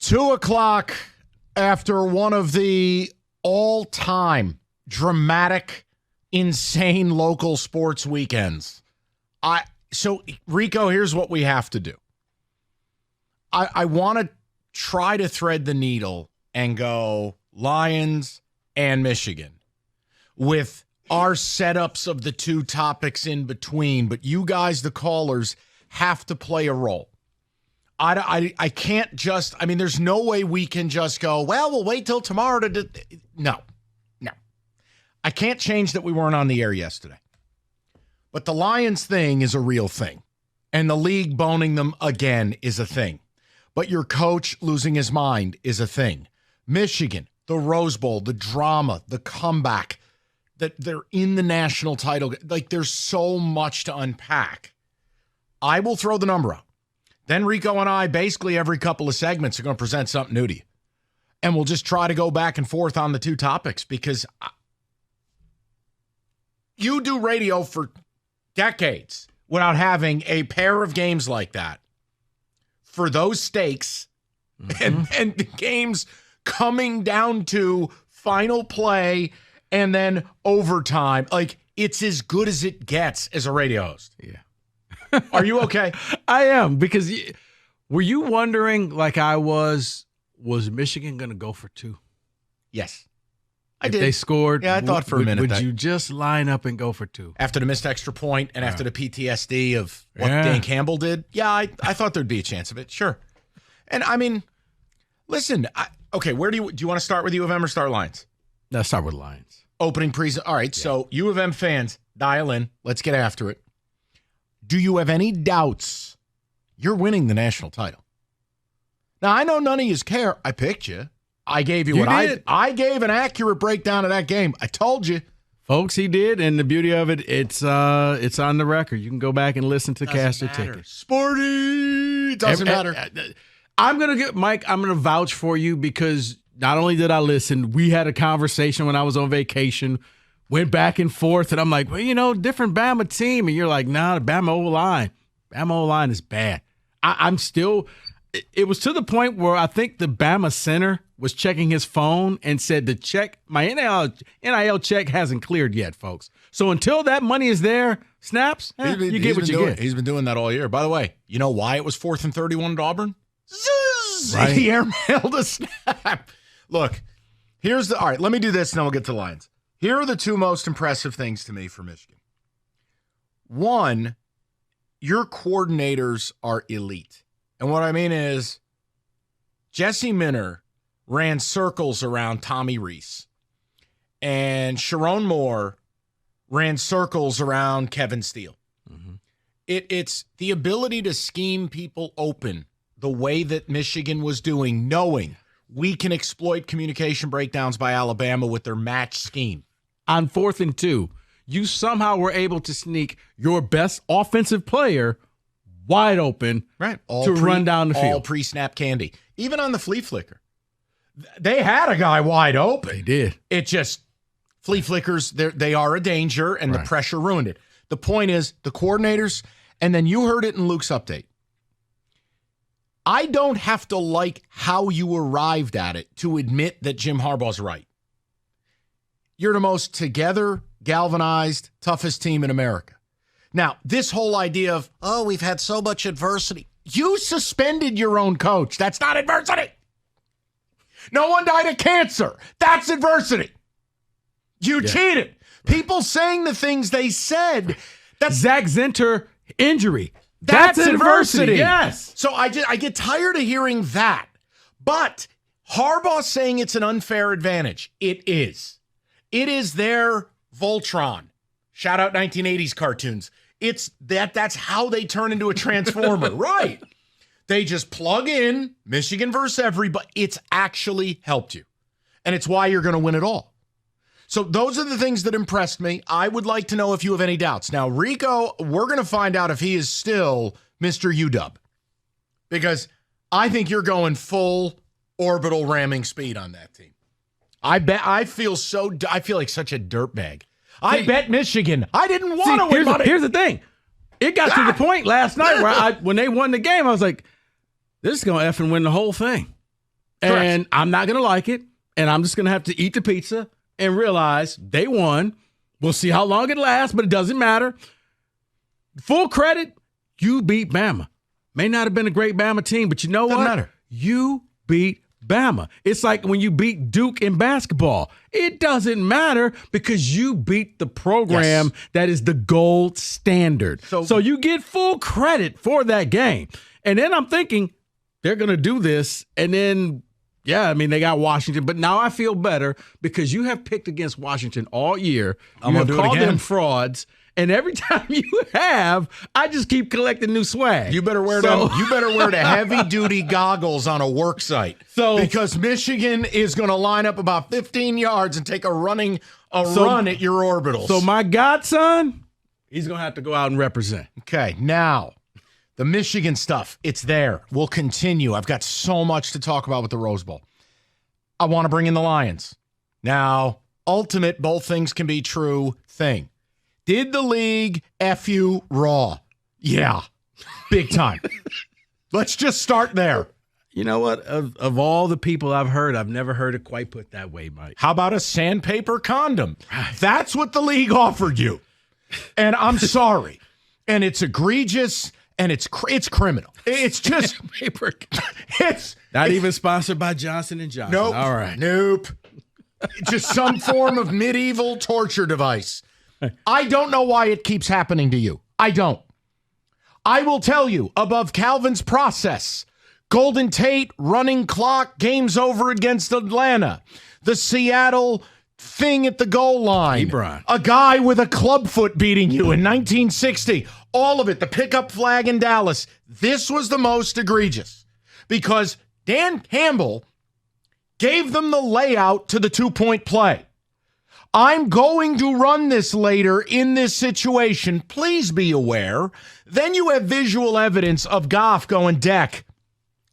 2:00 after one of the all-time dramatic, insane local sports weekends. So, Rico, here's what we have to do. I want to try to thread the needle and go Lions and Michigan with our setups of the two topics in between. But you guys, the callers, have to play a role. I can't just, there's no way we can just go, well, we'll wait till tomorrow to do. No. I can't change that we weren't on the air yesterday. But the Lions thing is a real thing. And the league boning them again is a thing. But your coach losing his mind is a thing. Michigan, the Rose Bowl, the drama, the comeback, that they're in the national title. Like, there's so much to unpack. I will throw the number out. Then Rico and I, basically every couple of segments, are going to present something new to you. And we'll just try to go back and forth on the two topics because you do radio for decades without having a pair of games like that for those stakes and the games coming down to final play and then overtime. Like, it's as good as it gets as a radio host. Yeah. Are you okay? I am, because were you wondering, like I was Michigan going to go for two? Yes. If they scored, I thought for a minute. Would you just line up and go for two? After the missed extra point and after the PTSD of what Dan Campbell did? Yeah, I thought there'd be a chance of it. Sure. And listen, okay, where do you want to start with U of M or start Lions? Let's start with Lions. Opening all right, so U of M fans, dial in. Let's get after it. Do you have any doubts you're winning the national title? Now, I know none of you care. I picked you. I gave you I gave an accurate breakdown of that game. I told you. Folks, he did, and the beauty of it, it's on the record. You can go back and listen to Caster Ticket. Sporty! Doesn't matter. I'm going to vouch for you because not only did I listen, we had a conversation when I was on vacation, went back and forth, and I'm like, well, different Bama team. And you're like, nah, the Bama O-line is bad. I'm still – it was to the point where I think the Bama center was checking his phone and said my NIL check hasn't cleared yet, folks. So until that money is there, snaps, you get what you get. He's been doing that all year. By the way, you know why it was 4th and 31 at Auburn? Zzz, right. He airmailed a snap. Look, all right, let me do this and then we'll get to Lions. Here are the two most impressive things to me for Michigan. One, your coordinators are elite. And what I mean is Jesse Minner ran circles around Tommy Rees. And Sharon Moore ran circles around Kevin Steele. Mm-hmm. It's the ability to scheme people open the way that Michigan was doing, knowing we can exploit communication breakdowns by Alabama with their match scheme. On 4th and 2, you somehow were able to sneak your best offensive player wide open run down the field. All pre-snap candy. Even on the flea flicker. They had a guy wide open. They did. It just, flea flickers, they are a danger, and the pressure ruined it. The point is, the coordinators, and then you heard it in Luke's update. I don't have to like how you arrived at it to admit that Jim Harbaugh's right. You're the most together, galvanized, toughest team in America. Now, this whole idea of, we've had so much adversity. You suspended your own coach. That's not adversity. No one died of cancer. That's adversity. You cheated. People saying the things they said. That's Zach Zinter injury. That's adversity. Yes. So I get tired of hearing that. But Harbaugh saying it's an unfair advantage. It is. It is their Voltron. Shout out 1980s cartoons. It's that's how they turn into a transformer. Right. They just plug in Michigan versus everybody. It's actually helped you. And it's why you're going to win it all. So those are the things that impressed me. I would like to know if you have any doubts. Now, Rico, we're going to find out if he is still Mr. UW. Because I think you're going full orbital ramming speed on that team. I feel like such a dirtbag. I bet Michigan. I didn't want to win money. Here's the thing. It got to the point last night where when they won the game, I was like, this is going to effing win the whole thing. And I'm not going to like it. And I'm just going to have to eat the pizza and realize they won. We'll see how long it lasts, but it doesn't matter. Full credit, you beat Bama. May not have been a great Bama team, but you know what? Doesn't matter. You beat Bama. It's like when you beat Duke in basketball. It doesn't matter because you beat the program that is the gold standard. So you get full credit for that game. And then I'm thinking they're going to do this. And then, they got Washington. But now I feel better because you have picked against Washington all year. I'm going to do it again. Them frauds. And every time you have, I just keep collecting new swag. You better wear the heavy-duty goggles on a work site. Because Michigan is going to line up about 15 yards and take a run at your orbitals. So my godson, he's going to have to go out and represent. Okay, now, the Michigan stuff, it's there. We'll continue. I've got so much to talk about with the Rose Bowl. I want to bring in the Lions. Now, ultimate both things can be true thing. Did the league F you raw? Yeah, big time. Let's just start there. You know what? Of all the people I've heard, I've never heard it quite put that way, Mike. How about a sandpaper condom? That's what the league offered you. And I'm sorry. And it's egregious, and it's criminal. It's just it's not even sponsored by Johnson & Johnson. Nope. All right. Nope. Just some form of medieval torture device. I don't know why it keeps happening to you. I don't. I will tell you, above Calvin's process, Golden Tate, running clock, game's over against Atlanta, the Seattle thing at the goal line, a guy with a clubfoot beating you in 1960, all of it, the pickup flag in Dallas. This was the most egregious because Dan Campbell gave them the layout to the 2-point play. I'm going to run this later in this situation. Please be aware. Then you have visual evidence of Goff going, Deck,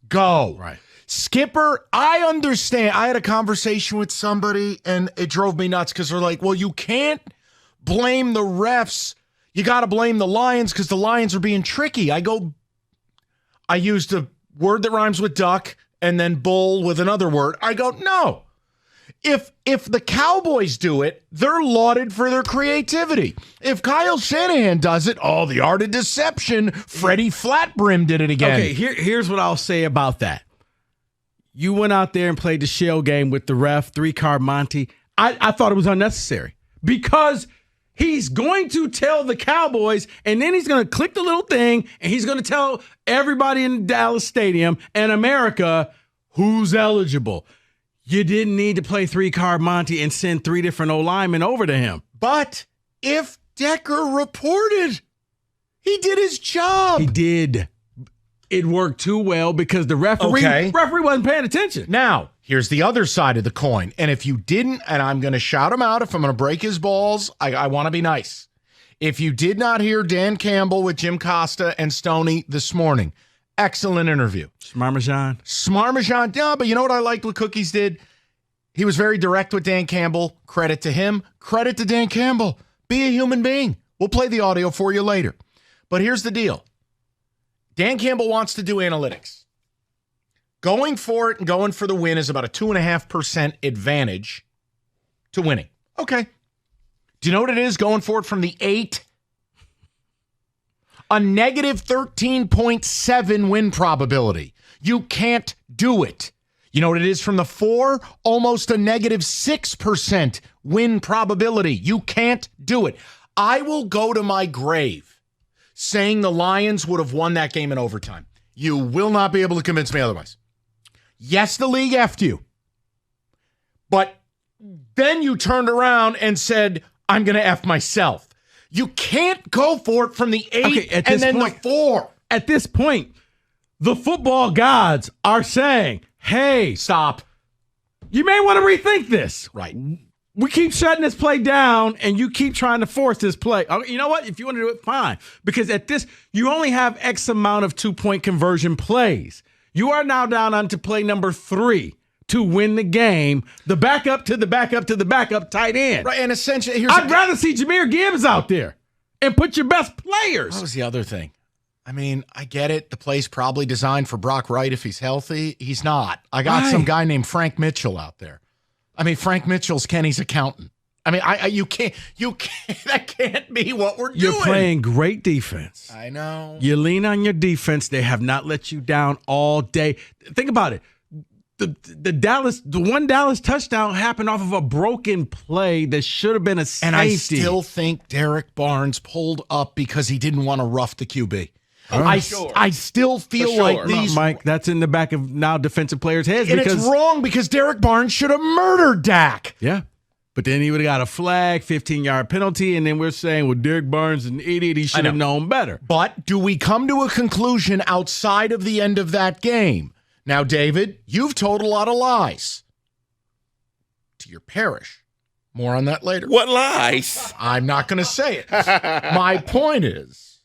go. Right. Skipper, I understand. I had a conversation with somebody, and it drove me nuts because they're like, well, you can't blame the refs. You got to blame the Lions because the Lions are being tricky. I used a word that rhymes with duck and then bull with another word. I go, no. If the Cowboys do it, they're lauded for their creativity. If Kyle Shanahan does it, the art of deception, Freddie Flatbrim did it again. Okay, here's what I'll say about that. You went out there and played the shell game with the ref, 3-card Monty. I thought it was unnecessary because he's going to tell the Cowboys, and then he's going to click the little thing, and he's going to tell everybody in Dallas Stadium and America who's eligible. You didn't need to play 3-card Monty and send 3 different O-linemen over to him. But if Decker reported, he did his job. He did. It worked too well because the referee wasn't paying attention. Now, here's the other side of the coin. And if you didn't, and I'm going to shout him out if I'm going to break his balls, I want to be nice. If you did not hear Dan Campbell with Jim Costa and Stoney this morning, excellent interview. Smarmajan. Yeah, but you know what I liked what Cookies did? He was very direct with Dan Campbell. Credit to him. Credit to Dan Campbell. Be a human being. We'll play the audio for you later. But here's the deal. Dan Campbell wants to do analytics. Going for it and going for the win is about a 2.5% advantage to winning. Okay. Do you know what it is going for it from the 8? A negative 13.7 win probability. You can't do it. You know what it is from the 4? Almost a negative 6% win probability. You can't do it. I will go to my grave saying the Lions would have won that game in overtime. You will not be able to convince me otherwise. Yes, the league effed you. But then you turned around and said, I'm going to F myself. You can't go for it from the 8 and then the 4. At this point, the football gods are saying, hey, stop. You may want to rethink this. Right. We keep shutting this play down, and you keep trying to force this play. You know what? If you want to do it, fine. Because at this, you only have X amount of 2-point conversion plays. You are now down onto play number 3 to win the game. The backup to the backup to the backup tight end. Right, and essentially, I'd rather see Jahmyr Gibbs out there and put your best players. What was the other thing? I mean, I get it. The play's probably designed for Brock Wright if he's healthy. He's not. I got some guy named Frank Mitchell out there. I mean, Frank Mitchell's Kenny's accountant. I mean, you can't, that can't be what we're doing. You're playing great defense. I know. You lean on your defense. They have not let you down all day. Think about it. The one Dallas touchdown happened off of a broken play that should have been a safety. And I still think Derek Barnes pulled up because he didn't want to rough the QB. I still feel like these... Mike, that's in the back of now defensive players' heads. And it's wrong because Derek Barnes should have murdered Dak. Yeah. But then he would have got a flag, 15-yard penalty, and then we're saying, well, Derek Barnes is an idiot. He should have known better. But do we come to a conclusion outside of the end of that game? Now, David, you've told a lot of lies to your parish. More on that later. What lies? I'm not going to say it. My point is,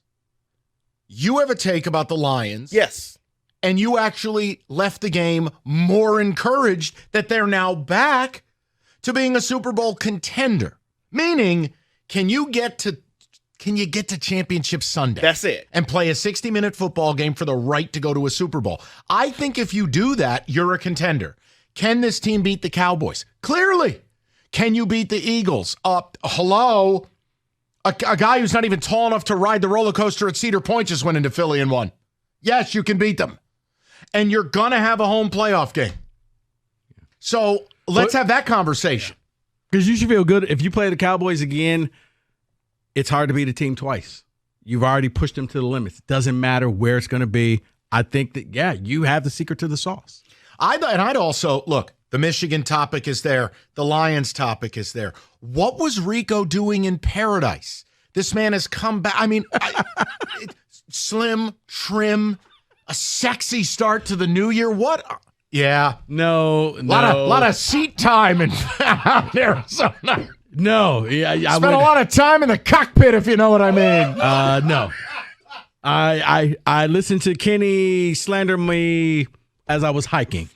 you have a take about the Lions. Yes. And you actually left the game more encouraged that they're now back to being a Super Bowl contender. Meaning, can you get to Championship Sunday? That's it. And play a 60-minute football game for the right to go to a Super Bowl? I think if you do that, you're a contender. Can this team beat the Cowboys? Clearly. Can you beat the Eagles? Hello? A guy who's not even tall enough to ride the roller coaster at Cedar Point just went into Philly and won. Yes, you can beat them. And you're going to have a home playoff game. So let's have that conversation. Because you should feel good. If you play the Cowboys again, it's hard to beat a team twice. You've already pushed them to the limits. It doesn't matter where it's going to be. I think that, you have the secret to the sauce. I'd also, look, the Michigan topic is there. The Lions topic is there. What was Rico doing in paradise? This man has come back. I mean, slim, trim, a sexy start to the new year. What? Yeah. No. Lot of seat time in Arizona. No. Yeah, I spent a lot of time in the cockpit, if you know what I mean. No. I listened to Kenny slander me as I was hiking.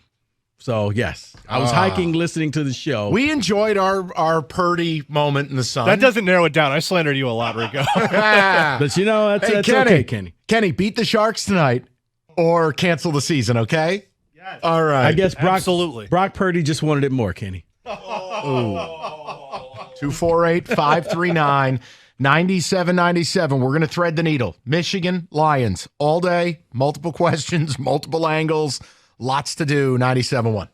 So, yes, I was hiking, listening to the show. We enjoyed our Purdy moment in the sun. That doesn't narrow it down. I slandered you a lot, Rico. But, that's okay, Kenny. Kenny, beat the Sharks tonight or cancel the season, okay? Yes. All right. I guess Absolutely. Brock Purdy just wanted it more, Kenny. 248-539-9797. We're going to thread the needle. Michigan, Lions, all day, multiple questions, multiple angles. Lots to do, 97.1.